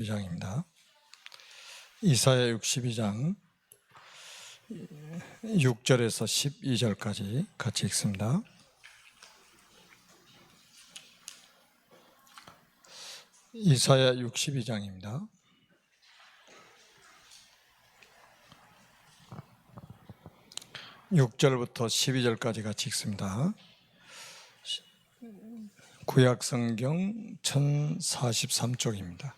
2장입니다. 이사야 62장 6절에서 12절까지 같이 읽습니다. 이사야 62장입니다. (6절부터) (12절까지) 같이 읽습니다. 구약성경 1043쪽입니다.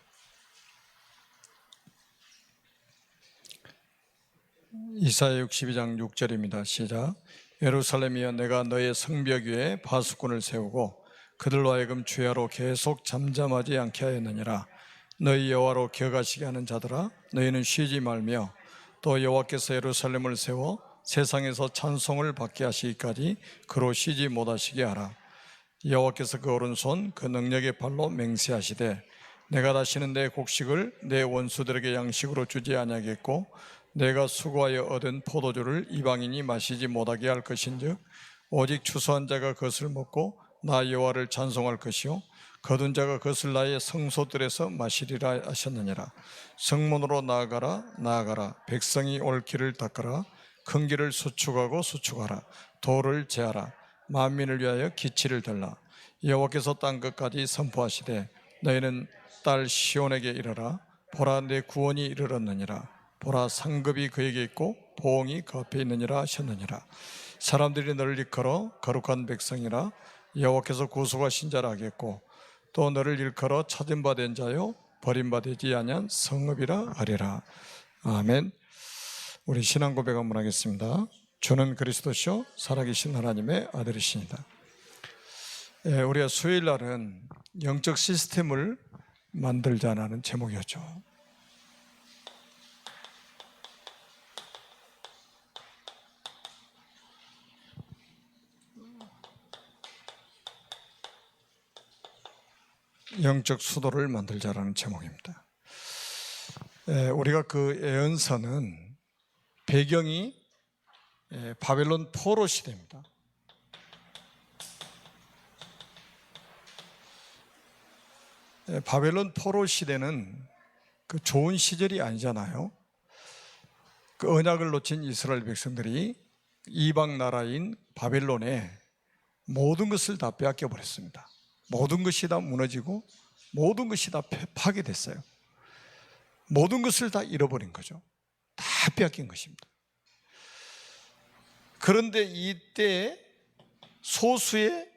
이사야 62장 6절입니다. 시작. 예루살렘이여, 내가 너의 성벽 위에 파수꾼을 세우고 그들로 하여금 주야로 계속 잠잠하지 않게 하였느니라. 너희 여호와로 기억하시게 하는 자들아, 너희는 쉬지 말며 또 여호와께서 예루살렘을 세워 세상에서 찬송을 받게 하시기까지 그로 쉬지 못하시게 하라. 여호와께서 그 오른손 그 능력의 발로 맹세하시되, 내가 다시는 내 곡식을 내 원수들에게 양식으로 주지 아니하겠고 내가 수고하여 얻은 포도주를 이방인이 마시지 못하게 할 것인즉 오직 추수한 자가 그것을 먹고 나 여호와를 찬송할 것이요 거둔 자가 그것을 나의 성소들에서 마시리라 하셨느니라. 성문으로 나아가라 나아가라. 백성이 올 길을 닦아라. 큰 길을 수축하라. 도를 제하라. 만민을 위하여 기치를 들라. 여호와께서 땅 끝까지 선포하시되, 너희는 딸 시온에게 이르라. 보라, 내 구원이 이르렀느니라. 보라, 상급이 그에게 있고 보응이 그 앞에 있느니라 하셨느니라. 사람들이 너를 일컬어 거룩한 백성이라 여호와께서 구속하신 자라 하겠고 또 너를 일컬어 찾은 바 된 자요 버림바 되지 아니한 성읍이라 하리라. 아멘. 우리 신앙 고백 한번 하겠습니다. 주는 그리스도시요 살아계신 하나님의 아들이십니다. 우리가 수요일 날은 영적 시스템을 만들자는 제목이었죠. 영적 수도를 만들자라는 제목입니다. 우리가 그 예언서는 배경이 바벨론 포로 시대입니다. 바벨론 포로 시대는 그 좋은 시절이 아니잖아요. 그 언약을 놓친 이스라엘 백성들이 이방 나라인 바벨론에 모든 것을 다 빼앗겨 버렸습니다. 모든 것이 다 무너지고 모든 것이 다 파괴됐어요. 모든 것을 다 잃어버린 거죠. 다 빼앗긴 것입니다. 그런데 이때 소수의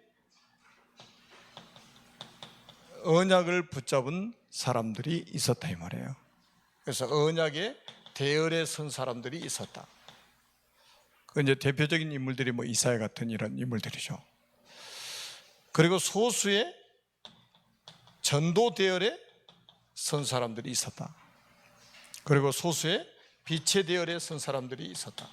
언약을 붙잡은 사람들이 있었다 이 말이에요. 그래서 언약의 대열에 선 사람들이 있었다. 그 이제 대표적인 인물들이 이사야 같은 이런 인물들이죠. 그리고 소수의 전도 대열에 선 사람들이 있었다. 그리고 소수의 빛의 대열에 선 사람들이 있었다.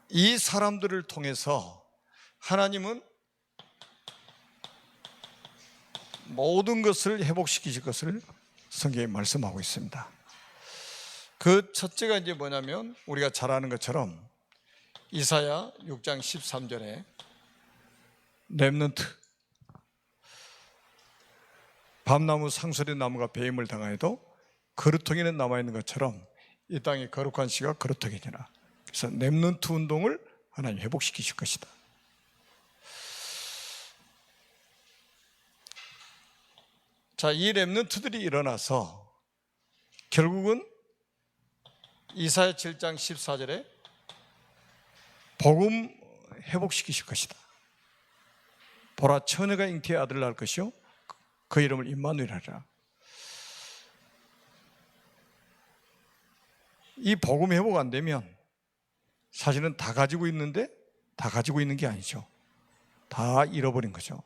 이 사람들을 통해서 하나님은 모든 것을 회복시키실 것을 성경에 말씀하고 있습니다. 그 첫째가 이제 뭐냐면 우리가 잘 아는 것처럼 이사야 6장 13절에 렘넌트, 밤나무 상수리 나무가 배임을 당하여도 거루터기는 남아있는 것처럼 이 땅의 거룩한 씨가 거루터기니라. 그래서 렘넌트 운동을 하나님 회복시키실 것이다. 자, 이 렘넌트들이 일어나서 결국은 이사야 7장 14절에 복음 회복시키실 것이다. 보라, 처녀가 잉태의 아들을 낳을 것이요 그 이름을 임마누엘이라. 이 복음 회복 안 되면 사실은 다 가지고 있는데 다 가지고 있는 게 아니죠. 다 잃어버린 거죠.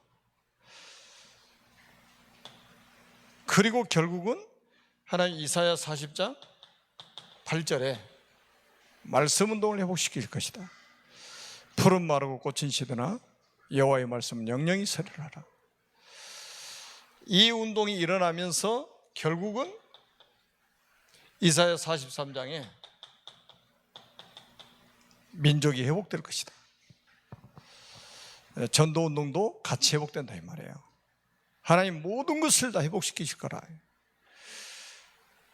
그리고 결국은 하나님 이사야 40장 8절에 말씀 운동을 회복시킬 것이다. 푸른 마르고 꽃은 시드나 여호와의 말씀은 영영이 서리라라. 이 운동이 일어나면서 결국은 이사야 43장에 민족이 회복될 것이다. 전도 운동도 같이 회복된다 이 말이에요. 하나님 모든 것을 다 회복시키실 거라.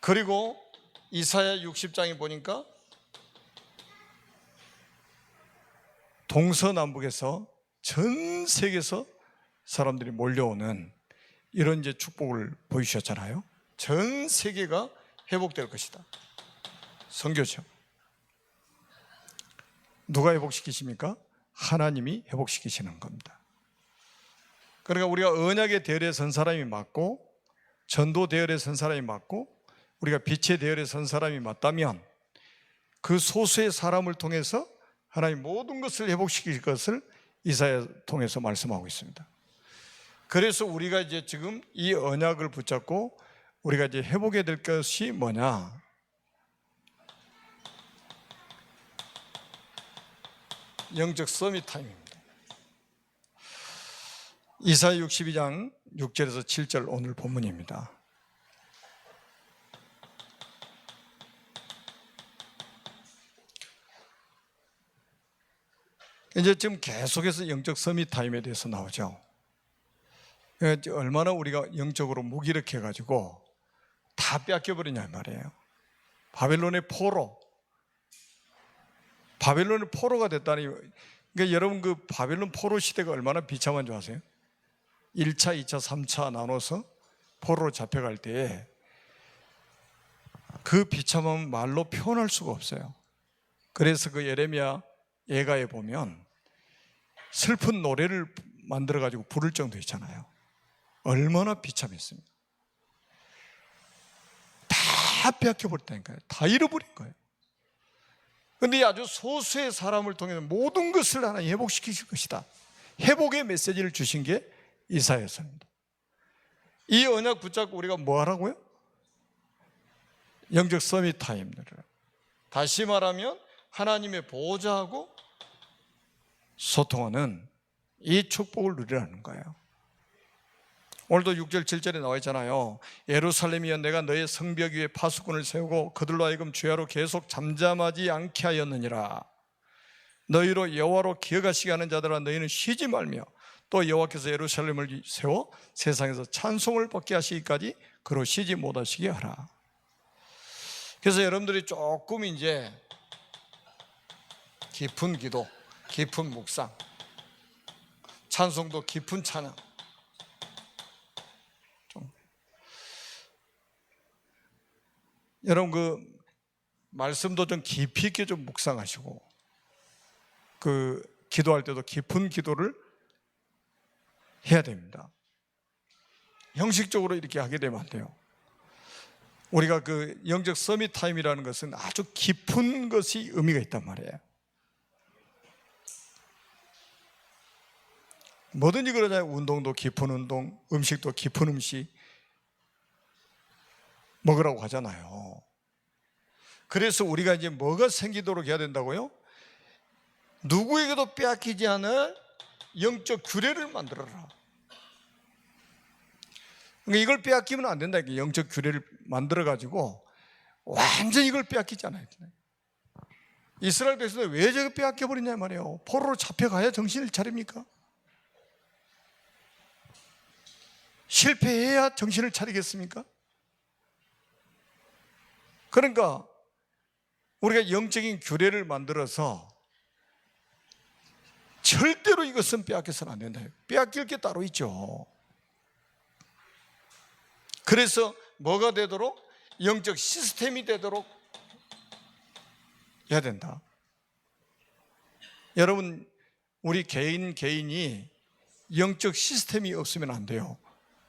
그리고 이사야 60장에 보니까 동서남북에서 전 세계에서 사람들이 몰려오는 이런 이제 축복을 보여주셨잖아요. 전 세계가 회복될 것이다. 선교죠. 누가 회복시키십니까? 하나님이 회복시키시는 겁니다. 그러니까 우리가 언약의 대열에 선 사람이 맞고 전도 대열에 선 사람이 맞고 우리가 빛의 대열에 선 사람이 맞다면 그 소수의 사람을 통해서 하나님 모든 것을 회복시킬 것을 이사야 통해서 말씀하고 있습니다. 그래서 우리가 이제 지금 이 언약을 붙잡고 우리가 이제 회복해야 될 것이 뭐냐? 영적 서밋 타임입니다. 이사야 62장 6절에서 7절 오늘 본문입니다. 이제 지금 계속해서 영적 서밋 타임에 대해서 나오죠. 얼마나 우리가 영적으로 무기력해가지고 다 뺏겨버리냐 말이에요. 바벨론의 포로가 됐다니. 그러니까 여러분 그 바벨론 포로 시대가 얼마나 비참한 줄 아세요? 1차, 2차, 3차 나눠서 포로로 잡혀갈 때에 그 비참함은 말로 표현할 수가 없어요. 그래서 그 예레미야 예가에 보면 슬픈 노래를 만들어가지고 부를 정도 있잖아요. 얼마나 비참했습니까? 다 빼앗겨버렸다니까요. 다 잃어버린 거예요. 그런데 아주 소수의 사람을 통해서 모든 것을 하나님 회복시키실 것이다. 회복의 메시지를 주신 게 이사야서입니다. 이 언약 붙잡고 우리가 뭐 하라고요? 영적 서밋 타임들을, 다시 말하면 하나님의 보호자하고 소통하는 이 축복을 누리라는 거예요. 오늘도 6절 7절에 나와 있잖아요. 예루살렘이여 내가 너의 성벽 위에 파수꾼을 세우고 그들로 하여금 주야로 계속 잠잠하지 않게 하였느니라. 너희로 여호와로 기억하시게 하는 자들아 너희는 쉬지 말며 또 여호와께서 예루살렘을 세워 세상에서 찬송을 받게 하시기까지 그로 쉬지 못하시게 하라. 그래서 여러분들이 조금 이제 깊은 기도, 깊은 묵상, 찬송도 깊은 찬양, 여러분 그 말씀도 좀 깊이 있게 좀 묵상하시고 그 기도할 때도 깊은 기도를 해야 됩니다. 형식적으로 이렇게 하게 되면 안 돼요. 우리가 그 영적 서밋 타임이라는 것은 아주 깊은 것이 의미가 있단 말이에요. 뭐든지 그러잖아요. 운동도 깊은 운동, 음식도 깊은 음식 먹으라고 하잖아요. 그래서 우리가 이제 뭐가 생기도록 해야 된다고요? 누구에게도 빼앗기지 않을 영적 규례를 만들어라. 그러니까 이걸 빼앗기면 안 된다. 영적 규례를 만들어가지고 완전히 이걸 빼앗기지 않아요. 이스라엘 백성들 왜 저거 빼앗겨버리냐 말이에요. 포로로 잡혀가야 정신을 차립니까? 실패해야 정신을 차리겠습니까? 그러니까 우리가 영적인 규례를 만들어서 절대로 이것은 빼앗겨서는 안 된다. 빼앗길 게 따로 있죠. 그래서 뭐가 되도록? 영적 시스템이 되도록 해야 된다. 여러분 우리 개인이 영적 시스템이 없으면 안 돼요.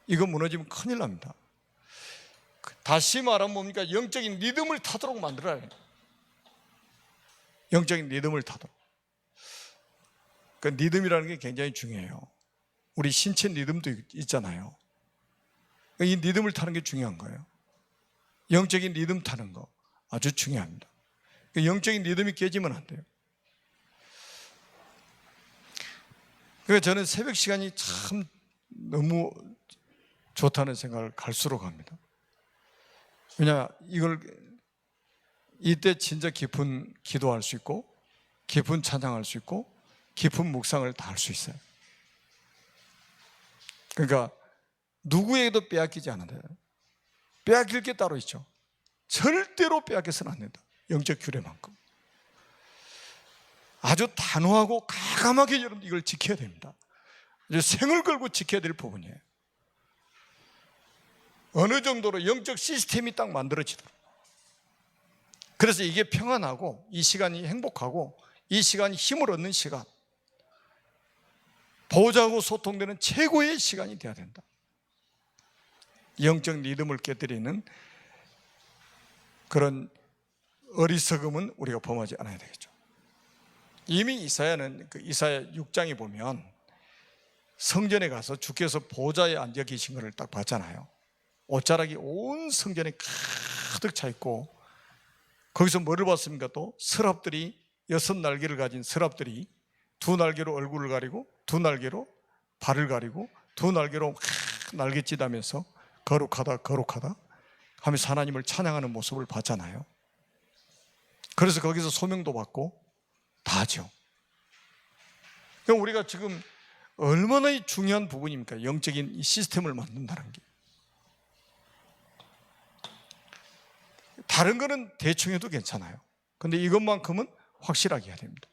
이거 무너지면 큰일 납니다. 다시 말하면 뭡니까? 영적인 리듬을 타도록 만들어야 해요. 영적인 리듬을 타도록. 그 리듬이라는 게 굉장히 중요해요. 우리 신체 리듬도 있잖아요. 이 리듬을 타는 게 중요한 거예요. 영적인 리듬 타는 거 아주 중요합니다. 영적인 리듬이 깨지면 안 돼요. 그래서 저는 새벽 시간이 참 너무 좋다는 생각을 갈수록 합니다. 왜냐, 이때 진짜 깊은 기도할 수 있고, 깊은 찬양할 수 있고, 깊은 묵상을 다 할 수 있어요. 그러니까 누구에게도 빼앗기지 않는다. 빼앗길 게 따로 있죠. 절대로 빼앗겨서는 안 된다. 영적 규례만큼. 아주 단호하고 가감하게 여러분 이걸 지켜야 됩니다. 생을 걸고 지켜야 될 부분이에요. 어느 정도로 영적 시스템이 딱 만들어지도록. 그래서 이게 평안하고 이 시간이 행복하고 이 시간이 힘을 얻는 시간, 보호자하고 소통되는 최고의 시간이 되어야 된다. 영적 리듬을 깨뜨리는 그런 어리석음은 우리가 범하지 않아야 되겠죠. 이미 이사야는 그 이사야 6장에 보면 성전에 가서 주께서 보좌에 앉아 계신 것을 딱 봤잖아요. 옷자락이 온 성전에 가득 차 있고 거기서 뭐를 봤습니까? 또 서랍들이 6날개를 가진 서랍들이 2날개로 얼굴을 가리고 2날개로 발을 가리고 2날개로 날갯짓하면서 거룩하다 거룩하다 하면서 하나님을 찬양하는 모습을 봤잖아요. 그래서 거기서 소명도 받고 다 하죠. 그러니까 우리가 지금 얼마나 중요한 부분입니까? 영적인 이 시스템을 만든다는 게. 다른 거는 대충 해도 괜찮아요. 근데 이것만큼은 확실하게 해야 됩니다.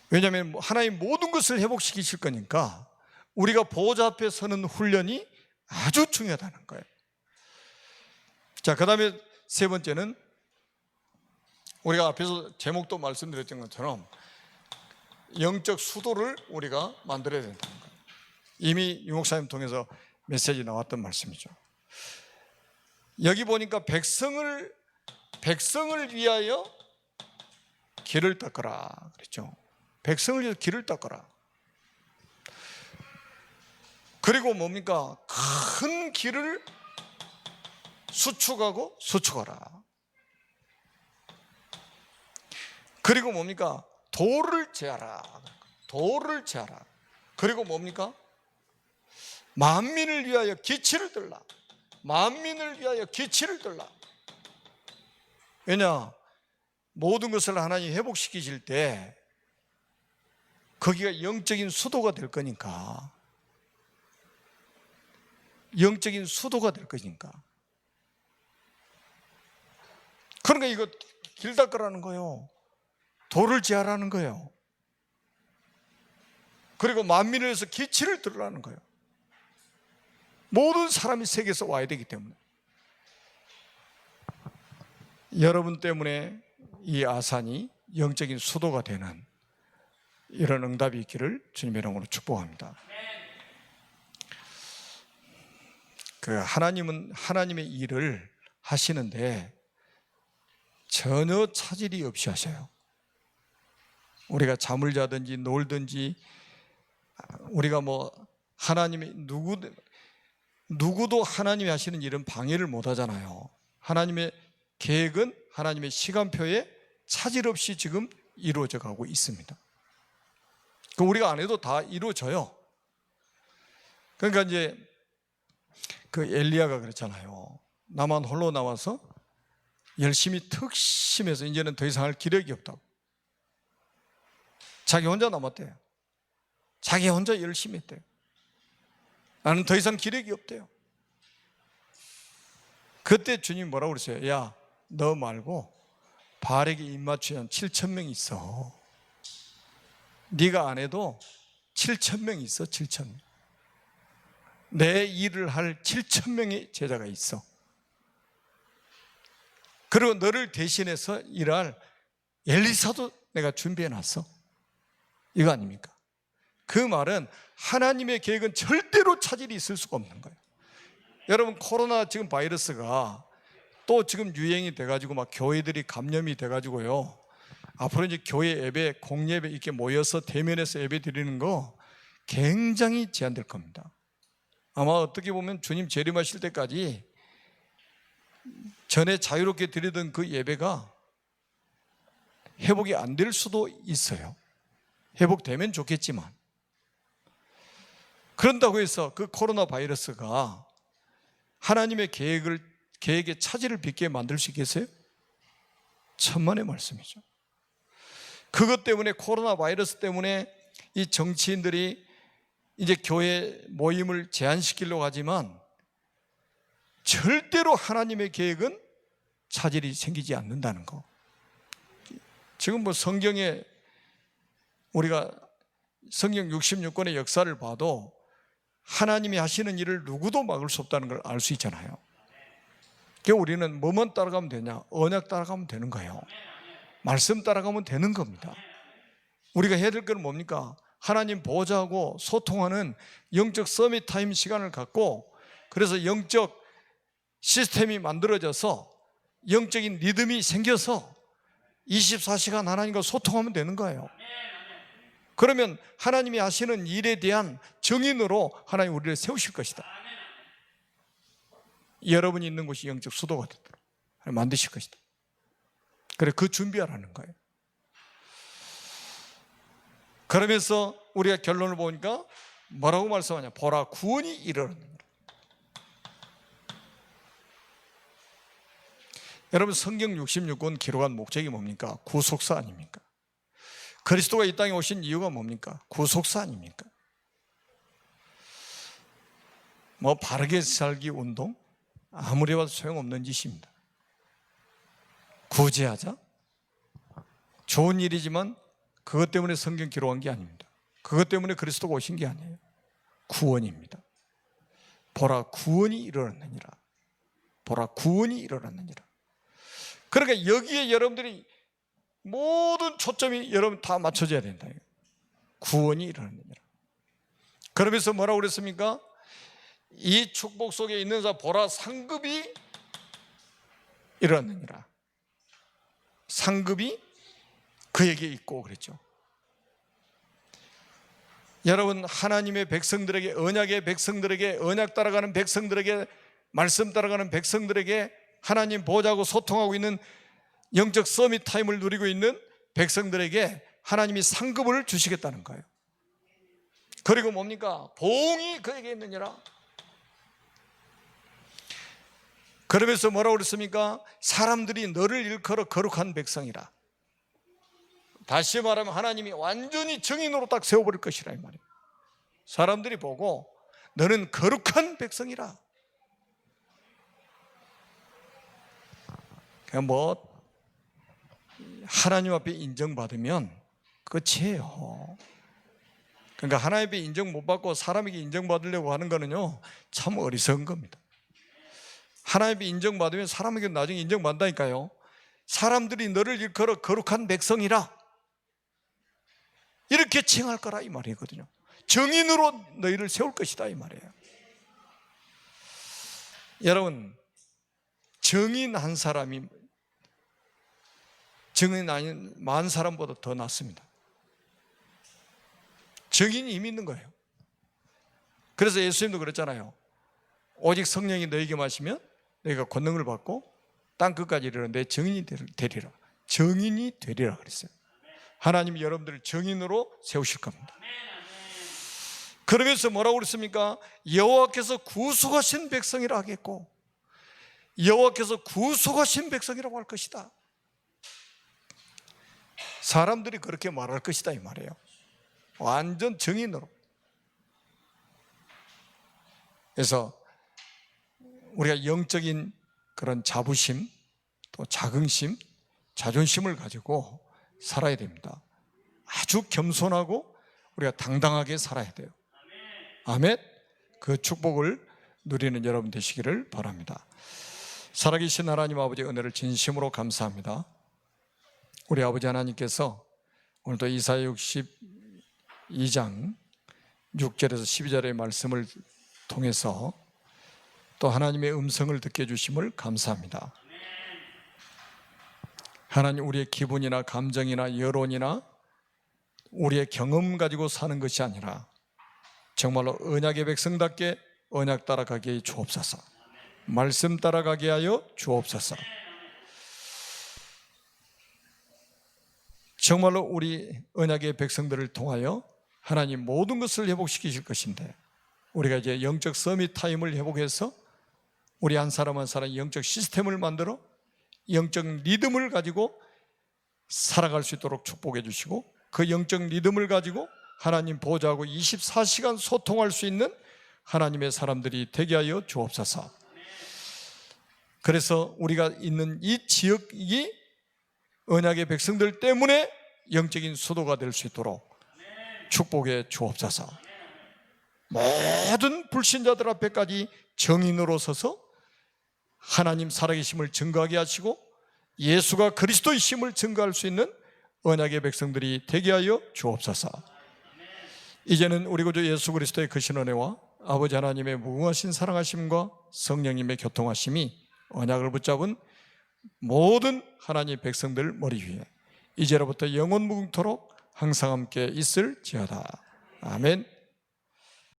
왜냐하면 하나님 모든 것을 회복시키실 거니까 우리가 보호자 앞에 서는 훈련이 아주 중요하다는 거예요. 자, 그 다음에 세 번째는 우리가 앞에서 제목도 말씀드렸던 것처럼 영적 수도를 우리가 만들어야 된다는 거예요. 이미 유목사님 통해서 메시지 나왔던 말씀이죠. 여기 보니까 백성을 위하여 길을 닦아라 그랬죠. 백성을 위해서 길을 닦아라. 그리고 뭡니까? 큰 길을 수축하고 수축하라. 그리고 뭡니까? 돌을 제하라. 돌을 제하라. 그리고 뭡니까? 만민을 위하여 기치를 들라. 만민을 위하여 기치를 들라. 왜냐? 모든 것을 하나님이 회복시키실 때 거기가 영적인 수도가 될 거니까. 영적인 수도가 될 거니까. 그러니까 이거 길 닦으라는 거예요. 돌을 제하라는 거예요. 그리고 만민을 위해서 기치를 들으라는 거예요. 모든 사람이 세계에서 와야 되기 때문에. 여러분 때문에 이 아산이 영적인 수도가 되는 이런 응답이 있기를 주님의 이름으로 축복합니다. 하나님은 하나님의 일을 하시는데 전혀 차질이 없이 하셔요. 우리가 잠을 자든지 놀든지 우리가 하나님의 누구도 하나님이 하시는 일은 방해를 못 하잖아요. 하나님의 계획은 하나님의 시간표에 차질 없이 지금 이루어져 가고 있습니다. 우리가 안 해도 다 이루어져요. 그러니까 이제 엘리야가 그랬잖아요. 나만 홀로 남아서 열심히 특심해서 이제는 더 이상 할 기력이 없다고. 자기 혼자 남았대요. 자기 혼자 열심히 했대요. 나는 더 이상 기력이 없대요. 그때 주님 뭐라고 그러세요? 야, 너 말고 바알에게 입맞추면 7,000명이 있어. 네가 안 해도 7,000명이 있어. 7,000명. 내 일을 할 7,000명의 제자가 있어. 그리고 너를 대신해서 일할 엘리사도 내가 준비해놨어. 이거 아닙니까? 그 말은 하나님의 계획은 절대로 차질이 있을 수가 없는 거예요. 여러분, 코로나 지금 바이러스가 또 지금 유행이 돼가지고 막 교회들이 감염이 돼가지고요. 앞으로 이제 교회 예배, 공예배 이렇게 모여서 대면에서 예배 드리는 거 굉장히 제한될 겁니다. 아마 어떻게 보면 주님 재림하실 때까지 전에 자유롭게 드리던 그 예배가 회복이 안 될 수도 있어요. 회복되면 좋겠지만. 그런다고 해서 그 코로나 바이러스가 하나님의 계획에 차질을 빚게 만들 수 있겠어요? 천만의 말씀이죠. 그것 때문에, 코로나 바이러스 때문에 이 정치인들이 이제 교회 모임을 제한시키려고 하지만 절대로 하나님의 계획은 차질이 생기지 않는다는 거. 지금 뭐 성경에 우리가 성경 66권의 역사를 봐도 하나님이 하시는 일을 누구도 막을 수 없다는 걸 알 수 있잖아요. 그러니까 우리는 뭐만 따라가면 되냐? 언약 따라가면 되는 거예요. 말씀 따라가면 되는 겁니다. 우리가 해야 될 건 뭡니까? 하나님 보호자하고 소통하는 영적 서밋 타임 시간을 갖고, 그래서 영적 시스템이 만들어져서 영적인 리듬이 생겨서 24시간 하나님과 소통하면 되는 거예요. 그러면 하나님이 하시는 일에 대한 정인으로 하나님 우리를 세우실 것이다. 여러분이 있는 곳이 영적 수도가 되도록 만드실 것이다. 그래, 그 준비하라는 거예요. 그러면서 우리가 결론을 보니까 뭐라고 말씀하냐? 보라, 구원이 이르렀느니라. 여러분, 성경 66권 기록한 목적이 뭡니까? 구속사 아닙니까? 그리스도가 이 땅에 오신 이유가 뭡니까? 구속사 아닙니까? 뭐 바르게 살기 운동? 아무리 봐도 소용없는 짓입니다. 구제하자? 좋은 일이지만 그것 때문에 성경 기록한 게 아닙니다. 그것 때문에 그리스도가 오신 게 아니에요. 구원입니다. 보라, 구원이 이르렀느니라. 보라, 구원이 이르렀느니라. 그러니까 여기에 여러분들이 모든 초점이 여러분 다 맞춰져야 된다. 구원이 이르렀느니라. 그러면서 뭐라고 그랬습니까? 이 축복 속에 있는 자 보라, 상급이 이르렀느니라. 상급이 그에게 있고 그랬죠. 여러분, 하나님의 백성들에게, 언약의 백성들에게, 언약 따라가는 백성들에게, 말씀 따라가는 백성들에게, 하나님 보호자하고 소통하고 있는 영적 서밋 타임을 누리고 있는 백성들에게 하나님이 상급을 주시겠다는 거예요. 그리고 뭡니까? 보응이 그에게 있느니라. 그러면서 뭐라고 그랬습니까? 사람들이 너를 일컬어 거룩한 백성이라. 다시 말하면 하나님이 완전히 정인으로 딱 세워버릴 것이라 이 말이에요. 사람들이 보고 너는 거룩한 백성이라. 그냥 뭐 하나님 앞에 인정받으면 끝이에요. 그러니까 하나님 앞에 인정 못 받고 사람에게 인정받으려고 하는 거는요, 참 어리석은 겁니다. 하나님 앞에 인정받으면 사람에게 나중에 인정받는다니까요. 사람들이 너를 일컬어 거룩한 백성이라 이렇게 칭할 거라 이 말이거든요. 정인으로 너희를 세울 것이다 이 말이에요. 여러분, 정인 한 사람이 정인 아닌 만 사람보다 더 낫습니다. 정인이 힘이 있는 거예요. 그래서 예수님도 그랬잖아요. 오직 성령이 너에게 마시면 너희가 권능을 받고 땅 끝까지 이르러 내 정인이 되리라. 정인이 되리라 그랬어요. 하나님이 여러분들을 정인으로 세우실 겁니다. 그러면서 뭐라고 그랬습니까? 여호와께서 구속하신 백성이라 하겠고, 여호와께서 구속하신 백성이라고 할 것이다. 사람들이 그렇게 말할 것이다 이 말이에요. 완전 정인으로. 그래서 우리가 영적인 그런 자부심, 또 자긍심, 자존심을 가지고 살아야 됩니다. 아주 겸손하고 우리가 당당하게 살아야 돼요. 아멘. 그 축복을 누리는 여러분 되시기를 바랍니다. 살아계신 하나님 아버지, 은혜를 진심으로 감사합니다. 우리 아버지 하나님께서 오늘도 이사야 62장 6절에서 12절의 말씀을 통해서 또 하나님의 음성을 듣게 해주심을 감사합니다. 하나님, 우리의 기분이나 감정이나 여론이나 우리의 경험 가지고 사는 것이 아니라 정말로 언약의 백성답게 언약 따라가게 해 주옵소서. 말씀 따라가게 하여 주옵소서. 정말로 우리 언약의 백성들을 통하여 하나님 모든 것을 회복시키실 것인데, 우리가 이제 영적 서밋 타임을 회복해서 우리 한 사람 한 사람 영적 시스템을 만들어 영적 리듬을 가지고 살아갈 수 있도록 축복해 주시고, 그 영적 리듬을 가지고 하나님 보좌하고 24시간 소통할 수 있는 하나님의 사람들이 되게 하여 주옵소서. 그래서 우리가 있는 이 지역이 언약의 백성들 때문에 영적인 수도가 될 수 있도록 축복해 주옵소서. 모든 불신자들 앞에까지 정인으로 서서 하나님 살아계심을 증거하게 하시고 예수가 그리스도의 심을 증거할 수 있는 언약의 백성들이 되게 하여 주옵소서. 이제는 우리 구주 예수 그리스도의 크신 은혜와 아버지 하나님의 무궁하신 사랑하심과 성령님의 교통하심이 언약을 붙잡은 모든 하나님의 백성들 머리 위에 이제로부터 영원 무궁토록 항상 함께 있을지어다. 아멘.